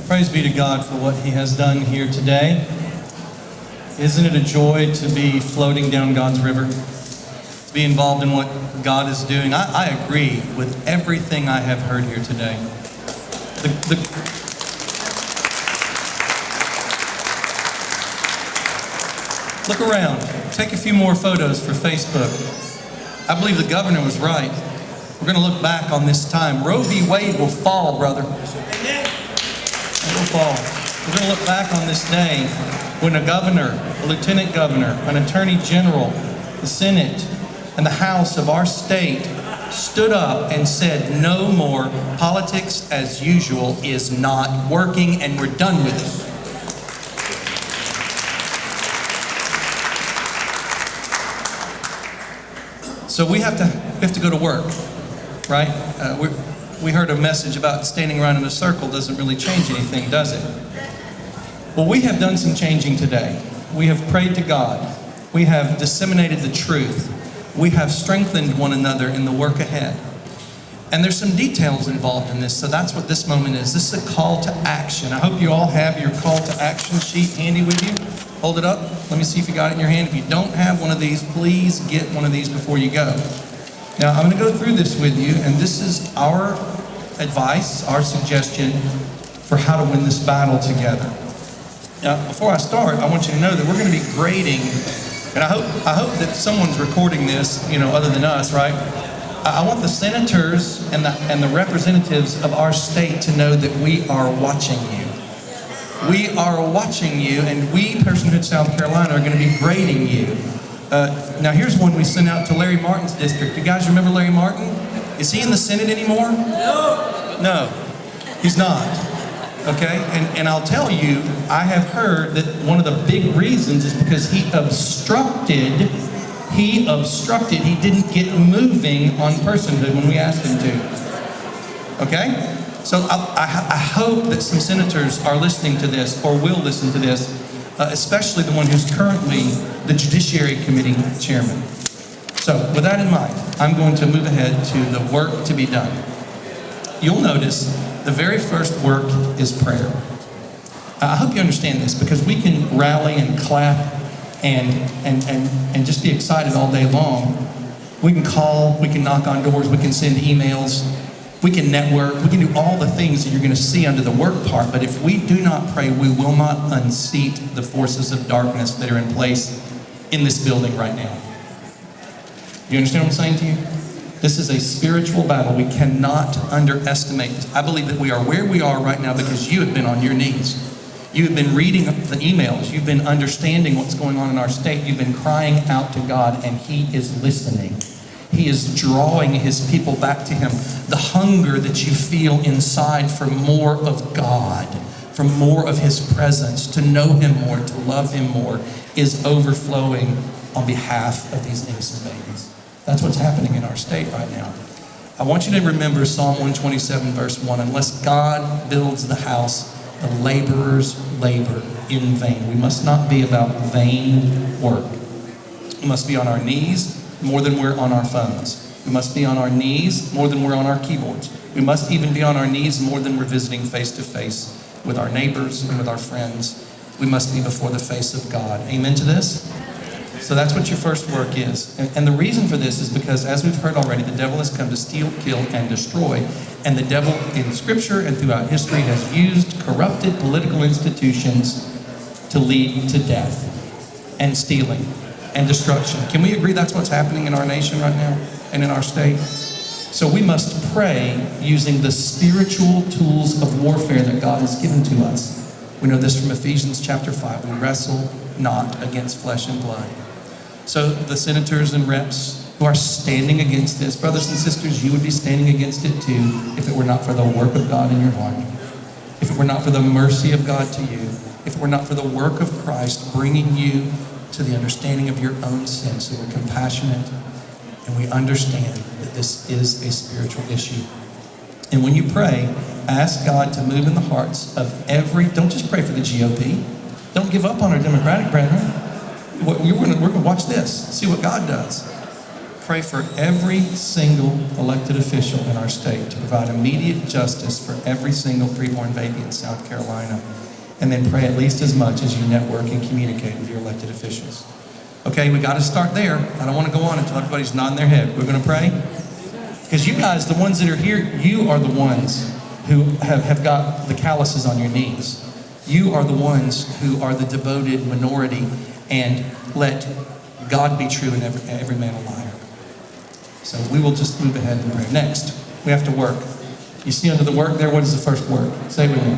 Praise be to God for what He has done here today. Isn't it a joy to be floating down God's river? To be involved in what God is doing? I agree with everything I have heard here today. Look around. Take a few more photos for Facebook. I believe the governor was right. We're going to look back on this time. Roe v. Wade will fall, brother. It will fall. We're going to look back on this day when a governor, a lieutenant governor, an attorney general, the Senate, and the House of our state stood up and said, no more. Politics as usual is not working, and we're done with it. So we have to go to work, right? We heard a message about standing around in a circle doesn't really change anything, does it? Well, we have done some changing today. We have prayed to God. We have disseminated the truth. We have strengthened one another in the work ahead. And there's some details involved in this, so that's what this moment is. This is a call to action. I hope you all have your call to action sheet handy with you. Hold it up. Let me see if you got it in your hand. If you don't have one of these, please get one of these before you go. Now, I'm going to go through this with you, and this is our advice, our suggestion for how to win this battle together. Now, before I start, I want you to know that we're going to be grading, and I hope that someone's recording this, other than us, right? I want the senators and the representatives of our state to know that we are watching you. We are watching you, and we, Personhood, South Carolina, are going to be grading you. Now, here's one we sent out to Larry Martin's district. You guys remember Larry Martin? Is he in the Senate anymore? No, he's not. Okay? And I'll tell you, I have heard that one of the big reasons is because he obstructed. He didn't get moving on personhood when we asked him to. Okay? So I hope that some senators are listening to this or will listen to this, especially the one who's currently the Judiciary Committee chairman. So with that in mind, I'm going to move ahead to the work to be done. You'll notice the very first work is prayer. I hope you understand this, because we can rally and clap and just be excited all day long. We can call, we can knock on doors, we can send emails, we can network, we can do all the things that you're going to see under the work part, but if we do not pray, we will not unseat the forces of darkness that are in place in this building right now. You understand what I'm saying to you? This is a spiritual battle. We cannot underestimate this. I believe that we are where we are right now because you have been on your knees. You have been reading the emails. You've been understanding what's going on in our state. You've been crying out to God, and He is listening. He is drawing His people back to Him. The hunger that you feel inside for more of God, for more of His presence, to know Him more, to love Him more, is overflowing on behalf of these innocent babies. That's what's happening in our state right now. I want you to remember Psalm 127, verse 1. Unless God builds the house, the laborers labor in vain. We must not be about vain work. We must be on our knees more than we're on our phones. We must be on our knees more than we're on our keyboards. We must even be on our knees more than we're visiting face to face with our neighbors and with our friends. We must be before the face of God. Amen to this? So that's what your first work is. And the reason for this is because, as we've heard already, the devil has come to steal, kill, and destroy. And the devil in Scripture and throughout history has used corrupted political institutions to lead to death and stealing and destruction. Can we agree that's what's happening in our nation right now and in our state? So we must pray using the spiritual tools of warfare that God has given to us. We know this from Ephesians chapter 5. We wrestle not against flesh and blood. So the senators and reps who are standing against this, brothers and sisters, you would be standing against it too if it were not for the work of God in your heart. If it were not for the mercy of God to you. If it were not for the work of Christ bringing you to the understanding of your own sin. So we're compassionate and we understand that this is a spiritual issue. And when you pray, ask God to move in the hearts of don't just pray for the GOP. Don't give up on our Democratic brethren. We're going to watch this, see what God does. Pray for every single elected official in our state to provide immediate justice for every single preborn baby in South Carolina. And then pray at least as much as you network and communicate with your elected officials. Okay, we got to start there. I don't want to go on until everybody's nodding their head. We're going to pray? Because you guys, the ones that are here, you are the ones who have got the calluses on your knees. You are the ones who are the devoted minority, and let God be true and every man a liar. So we will just move ahead and pray. Next, we have to work. You see under the work there, what is the first word? Say it with me.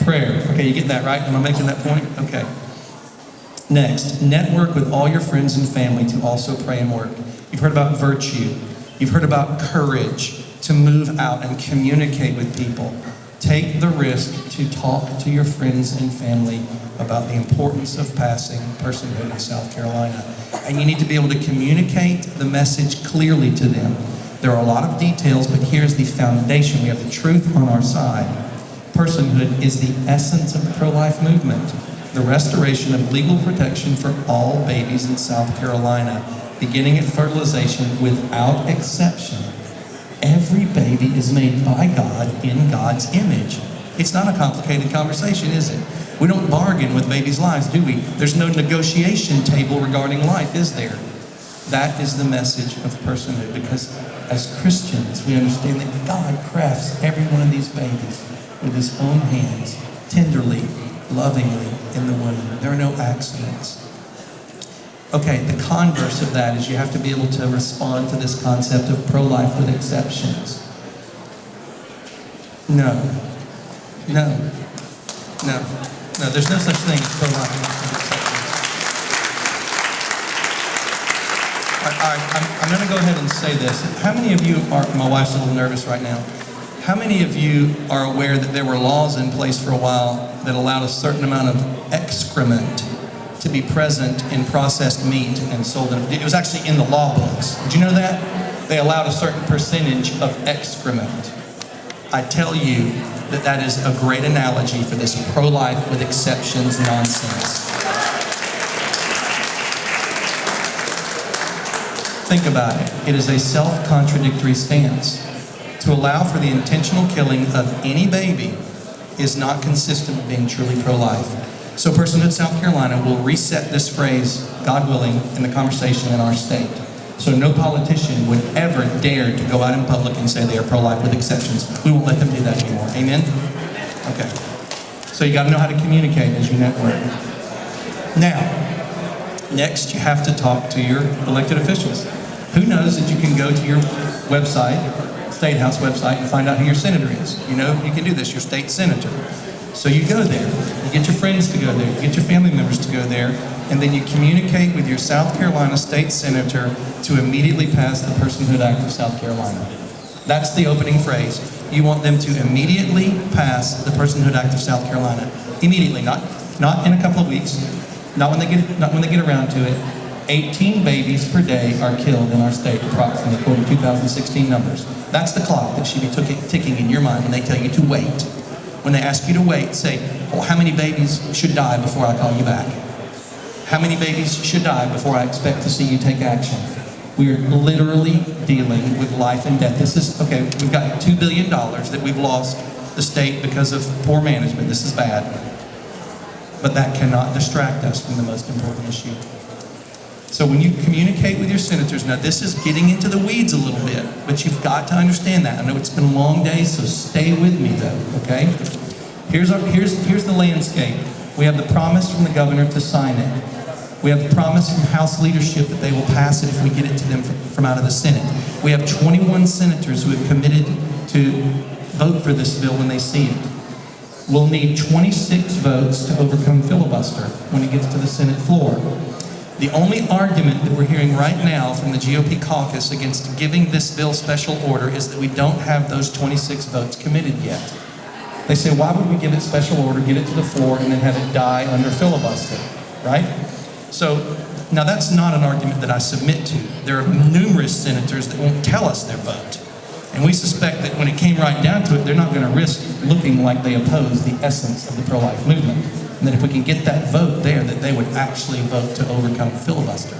Prayer. Okay, you get that right? Am I making that point? Okay. Next, network with all your friends and family to also pray and work. You've heard about virtue. You've heard about courage to move out and communicate with people. Take the risk to talk to your friends and family about the importance of passing personhood in South Carolina. And you need to be able to communicate the message clearly to them. There are a lot of details, but here's the foundation. We have the truth on our side. Personhood is the essence of the pro-life movement. The restoration of legal protection for all babies in South Carolina, beginning at fertilization without exception. Every baby is made by God in God's image. It's not a complicated conversation, is it? We don't bargain with babies' lives, do we? There's no negotiation table regarding life, is there? That is the message of personhood, because as Christians, we understand that God crafts every one of these babies with his own hands, tenderly, lovingly in the womb. There are no accidents. Okay, the converse of that is you have to be able to respond to this concept of pro-life with exceptions. No, there's no such thing as pro-life with exceptions. All right, I'm going to go ahead and say this. How many of you are, my wife's a little nervous right now. How many of you are aware that there were laws in place for a while that allowed a certain amount of excrement to be present in processed meat and sold? It was actually in the law books. Did you know that? They allowed a certain percentage of excrement. I tell you that that is a great analogy for this pro-life with exceptions nonsense. Think about it. It is a self-contradictory stance. To allow for the intentional killing of any baby is not consistent with being truly pro-life. So Personhood South Carolina will reset this phrase, God willing, in the conversation in our state. So no politician would ever dare to go out in public and say they are pro-life with exceptions. We won't let them do that anymore. Amen? Okay. So you got to know how to communicate as you network. Now, next you have to talk to your elected officials. Who knows that you can go to your website, State House website, and find out who your senator is? You know, you can do this, your state senator. So you go there, you get your friends to go there, you get your family members to go there, and then you communicate with your South Carolina state senator to immediately pass the Personhood Act of South Carolina. That's the opening phrase. You want them to immediately pass the Personhood Act of South Carolina. Immediately, not in a couple of weeks, not when they get around to it. 18 babies per day are killed in our state, approximately, according to 2016 numbers. That's the clock that should be ticking in your mind when they tell you to wait. When they ask you to wait, say, oh, how many babies should die before I call you back? How many babies should die before I expect to see you take action? We are literally dealing with life and death. This is, okay, we've got $2 billion that we've lost the state because of poor management. This is bad. But that cannot distract us from the most important issue. So when you communicate with your senators, now this is getting into the weeds a little bit, but you've got to understand that. I know it's been long days, so stay with me though, okay? Here's the landscape. We have the promise from the governor to sign it. We have the promise from House leadership that they will pass it if we get it to them from out of the Senate. We have 21 senators who have committed to vote for this bill when they see it. We'll need 26 votes to overcome filibuster when it gets to the Senate floor. The only argument that we're hearing right now from the GOP caucus against giving this bill special order is that we don't have those 26 votes committed yet. They say, why would we give it special order, get it to the floor, and then have it die under filibuster, right? So, now that's not an argument that I submit to. There are numerous senators that won't tell us their vote. And we suspect that when it came right down to it, they're not going to risk looking like they oppose the essence of the pro-life movement. And that if we can get that vote there, that they would actually vote to overcome filibuster.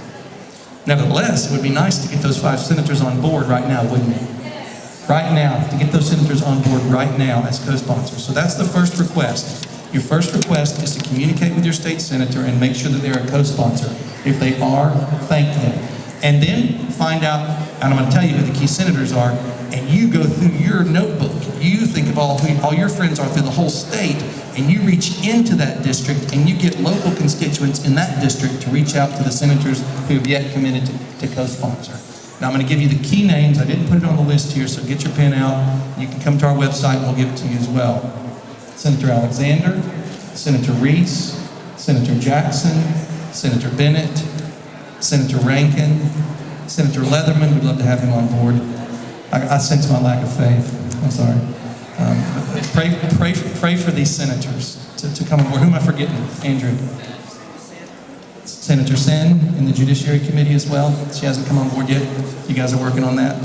Nevertheless, it would be nice to get those 5 senators on board right now, wouldn't it? Right now, to get those senators on board right now as co-sponsors. So that's the first request. Your first request is to communicate with your state senator and make sure that they're a co-sponsor. If they are, thank them. And then find out, and I'm going to tell you who the key senators are, and you go through your notebook. You think of all your friends are through the whole state, and you reach into that district, and you get local constituents in that district to reach out to the senators who have yet committed to co-sponsor. Now I'm going to give you the key names. I didn't put it on the list here, so get your pen out. You can come to our website and we'll give it to you as well. Senator Alexander, Senator Reese, Senator Jackson, Senator Bennett, Senator Rankin, Senator Leatherman. We'd love to have him on board. I sense my lack of faith. I'm sorry. Pray for these senators to come on board. Who am I forgetting? Andrew. Senator Sen in the Judiciary Committee as well. She hasn't come on board yet. You guys are working on that.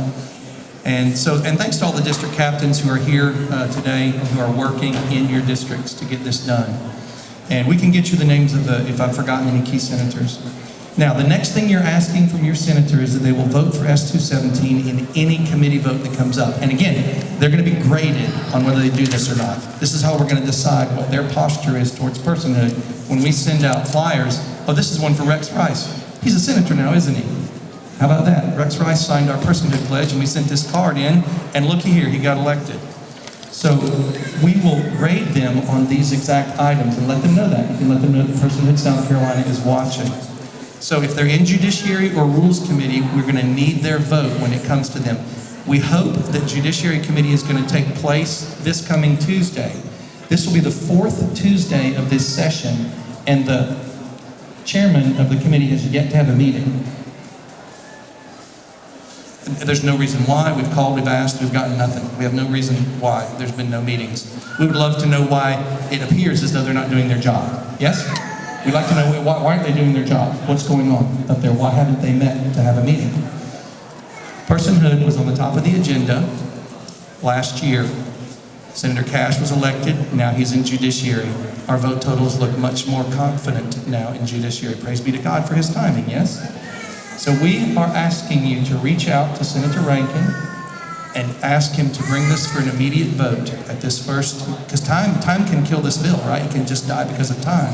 And thanks to all the district captains who are here today, who are working in your districts to get this done. And we can get you the names of if I've forgotten any key senators. Now, the next thing you're asking from your senator is that they will vote for S217 in any committee vote that comes up. And again, they're going to be graded on whether they do this or not. This is how we're going to decide what their posture is towards personhood when we send out flyers. Oh, this is one for Rex Rice. He's a senator now, isn't he? How about that? Rex Rice signed our personhood pledge, and we sent this card in, and looky here, he got elected. So we will grade them on these exact items and let them know that. You can let them know that Personhood South Carolina is watching. So if they're in Judiciary or Rules Committee, we're going to need their vote when it comes to them. We hope that Judiciary Committee is going to take place this coming Tuesday. This will be the 4th Tuesday of this session, and the chairman of the committee has yet to have a meeting. There's no reason why. We've called, we've asked, we've gotten nothing. We have no reason why there's been no meetings. We would love to know why it appears as though they're not doing their job. Yes? We'd like to know why aren't they doing their job? What's going on up there? Why haven't they met to have a meeting? Personhood was on the top of the agenda last year. Senator Cash was elected, now he's in Judiciary. Our vote totals look much more confident now in Judiciary. Praise be to God for his timing, yes? So we are asking you to reach out to Senator Rankin and ask him to bring this for an immediate vote at this first, because time can kill this bill, right? It can just die because of time.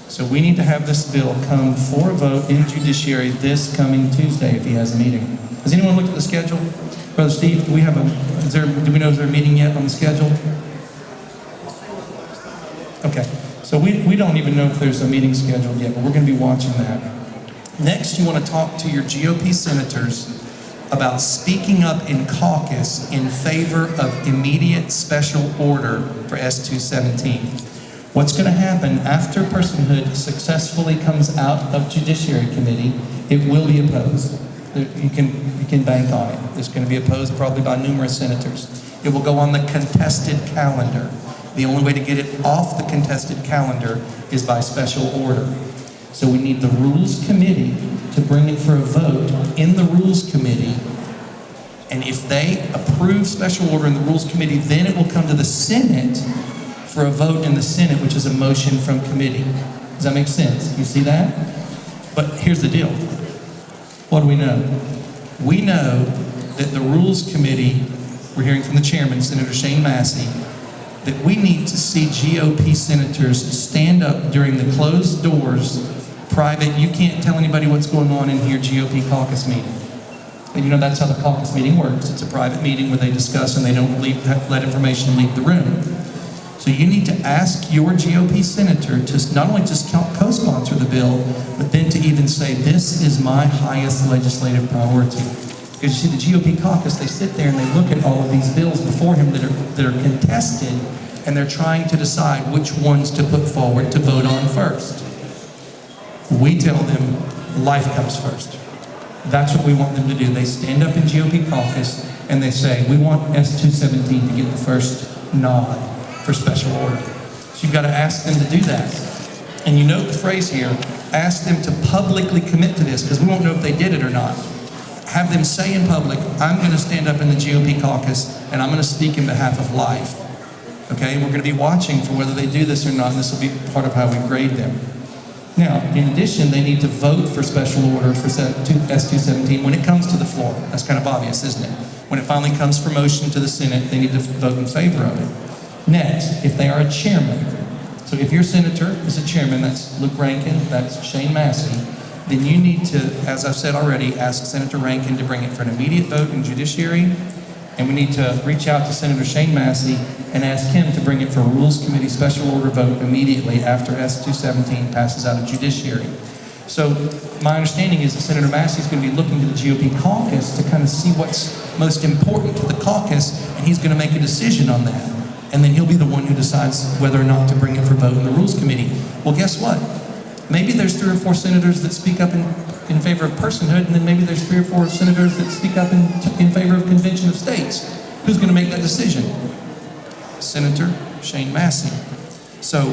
So we need to have this bill come for a vote in Judiciary this coming Tuesday if he has a meeting. Has anyone looked at the schedule? Brother Steve, do we know if there's a meeting yet on the schedule? Okay, so we don't even know if there's a meeting scheduled yet, but we're going to be watching that. Next, you want to talk to your GOP senators about speaking up in caucus in favor of immediate special order for S217. What's going to happen after personhood successfully comes out of Judiciary Committee, it will be opposed. You can bank on it. It's going to be opposed probably by numerous senators. It will go on the contested calendar. The only way to get it off the contested calendar is by special order. So we need the Rules Committee to bring it for a vote in the Rules Committee. And if they approve special order in the Rules Committee, then it will come to the Senate for a vote in the Senate, which is a motion from committee. Does that make sense? You see that? But here's the deal. What do we know? We know that the Rules Committee, we're hearing from the chairman, Senator Shane Massey, that we need to see GOP senators stand up during the closed doors, private, you can't tell anybody what's going on in here, GOP caucus meeting. And you know that's how the caucus meeting works. It's a private meeting where they discuss and they don't let information leave the room. So you need to ask your GOP senator to not only just co-sponsor the bill, but then to even say, this is my highest legislative priority. Because you see the GOP caucus, they sit there and they look at all of these bills before him that are contested, and they're trying to decide which ones to put forward to vote on first. We tell them life comes first. That's what we want them to do. They stand up in GOP caucus and they say, we want S217 to get the first nod for special order. So you've got to ask them to do that. And you note the phrase here, ask them to publicly commit to this, because we won't know if they did it or not. Have them say in public, I'm going to stand up in the GOP caucus and I'm going to speak in behalf of life. Okay, and we're going to be watching for whether they do this or not, and this will be part of how we grade them. Now, in addition, they need to vote for special order for S-217 when it comes to the floor. That's kind of obvious, isn't it? When it finally comes for motion to the Senate, they need to vote in favor of it. Next, if they are a chairman, so if your senator is a chairman, that's Luke Rankin, that's Shane Massey, then you need to, as I've said already, ask Senator Rankin to bring it for an immediate vote in Judiciary, and we need to reach out to Senator Shane Massey and ask him to bring it for a Rules Committee special order vote immediately after S-217 passes out of Judiciary. So my understanding is that Senator Massey is going to be looking to the GOP caucus to kind of see what's most important to the caucus, and he's going to make a decision on that. And then he'll be the one who decides whether or not to bring it for vote in the Rules Committee. Well, guess what? Maybe there's 3 or 4 senators that speak up in favor of personhood, and then maybe there's 3 or 4 senators that speak up in favor of Convention of States. Who's going to make that decision? Senator Shane Massey. So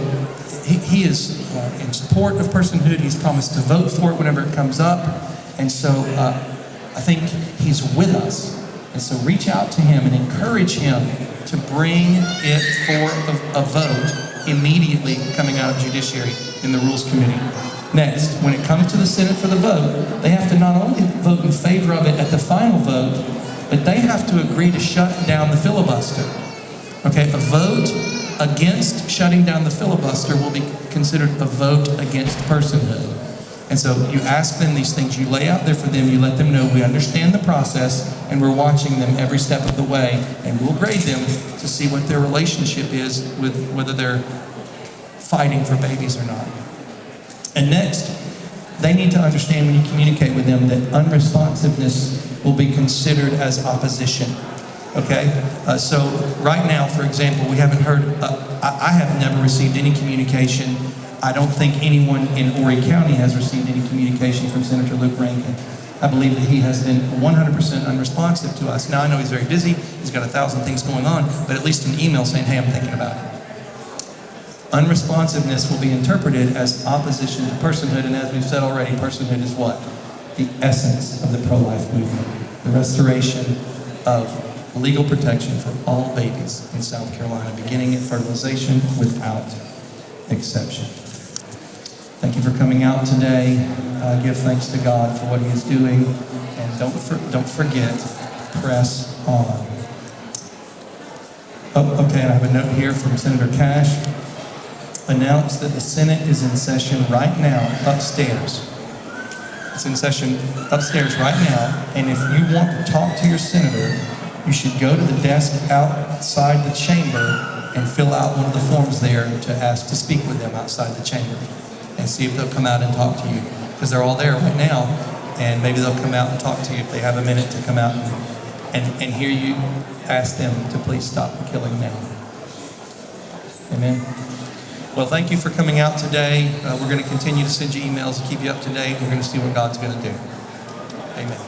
he is in support of personhood. He's promised to vote for it whenever it comes up. And so I think he's with us. And so reach out to him and encourage him to bring it for a vote immediately coming out of Judiciary in the Rules Committee. Next, when it comes to the Senate for the vote, they have to not only vote in favor of it at the final vote, but they have to agree to shut down the filibuster. Okay, a vote against shutting down the filibuster will be considered a vote against personhood. And so you ask them these things, you lay out there for them, you let them know we understand the process and we're watching them every step of the way, and we'll grade them to see what their relationship is with whether they're fighting for babies or not. And next, they need to understand when you communicate with them that unresponsiveness will be considered as opposition. Okay? So right now, for example, we haven't heard, I have never received any communication. I don't think anyone in Horry County has received any communication from Senator Luke Rankin. I believe that he has been 100% unresponsive to us. Now, I know he's very busy. He's got 1,000 things going on, but at least an email saying, hey, I'm thinking about it. Unresponsiveness will be interpreted as opposition to personhood, and as we've said already, personhood is what? The essence of the pro-life movement. The restoration of legal protection for all babies in South Carolina, beginning at fertilization without exception. Thank you for coming out today. Give thanks to God for what He is doing, and don't forget, press on. Oh, okay, I have a note here from Senator Cash. Announce that the Senate is in session right now upstairs. It's in session upstairs right now, and if you want to talk to your senator, you should go to the desk outside the chamber and fill out one of the forms there to ask to speak with them outside the chamber and see if they'll come out and talk to you, because they're all there right now, and maybe they'll come out and talk to you if they have a minute to come out and hear you ask them to please stop the killing now. Amen. Well, thank you for coming out today. We're going to continue to send you emails to keep you up to date. We're going to see what God's going to do. Amen.